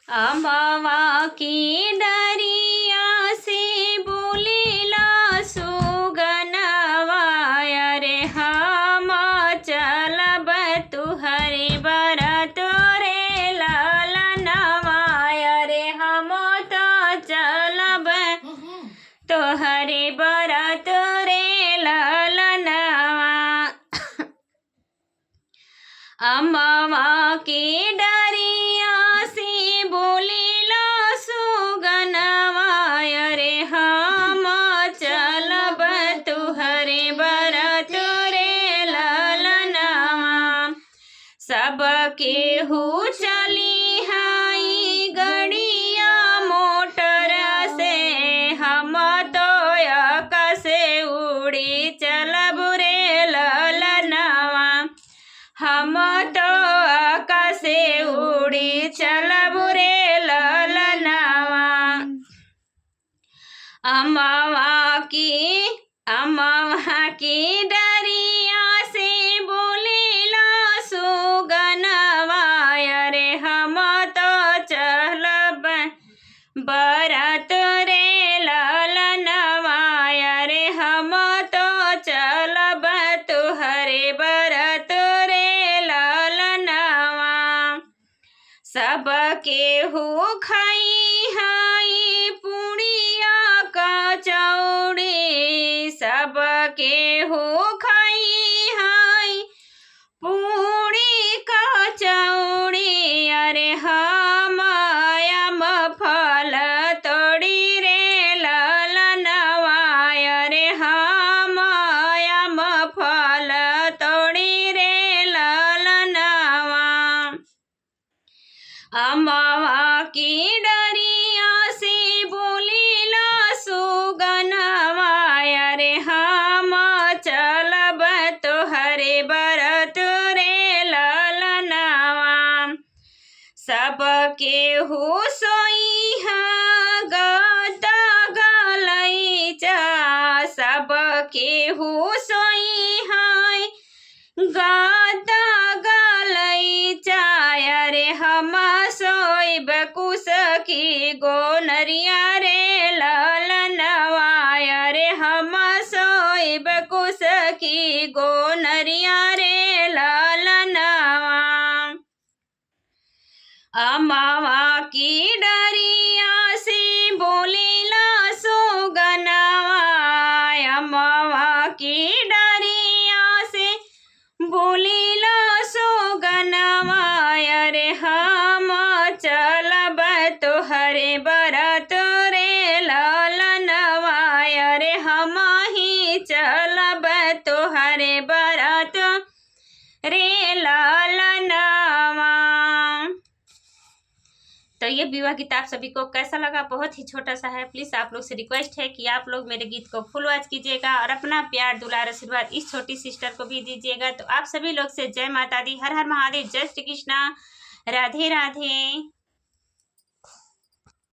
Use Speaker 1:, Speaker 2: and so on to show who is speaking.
Speaker 1: अमवा की डरिया से बोलेला सुगनवा, अरे हम चलब तुहरे बरत रे ललनवा, अरे हम तो चलब तुहरे बरत रे ललनवा। अमवा की डरिया से बोलेला सुगनवा, अरे हम चलब तुहरे बरत रे ललनवा। सब केहू चली हाई गड़िया मोटर से, हम तो आकाशे उड़ी चलब रे ललनवा, हम तो आकाशे उड़ी चलब रे ललनवा। अमवा की डरिया से बोलेला सुगनवा, अरे हम तो चलब बरत रे ललनवा, अरे हम तो चलब तुहरे बरत रे ललनवा। सब केहू खाई हाई पुड़िया कचौड़ी, सब केहू खाई हाई पूड़ी कचौड़ी, अरे हम फल तोड़ी रे ललनवा, अरे हम फल तोड़ी रे ललनवा। अमवा की डरिया से बोलेला सुगनवा, अरे हम चलब तुहरे बरत रे ललनवा। सब केहू सोईहा गदा गलैचा, सब केहू सोईहा गदा गलैचा, अरे हम सोइब कुश की गोनरिया रे ललनवा, अरे हम सोइब कुश की गोनरिया रे ललनवा। अमवा की डरिया से बोलेला सुगनवा, अमवा की डरिया से बोलेला सुगनवा, अरे हम चलब तुहरे बरत रे ललनवा, अरे हम ही चलब तुहरे बरत रे ललनवा। तो ये विवाह गीत आप सभी को कैसा लगा? बहुत ही छोटा सा है। प्लीज़ आप लोग से रिक्वेस्ट है कि आप लोग मेरे गीत को फुल वॉच कीजिएगा और अपना प्यार दुलार आशीर्वाद इस छोटी सिस्टर को भी दीजिएगा। तो आप सभी लोग से जय माता दी, हर हर महादेव, जय श्री कृष्णा, राधे राधे।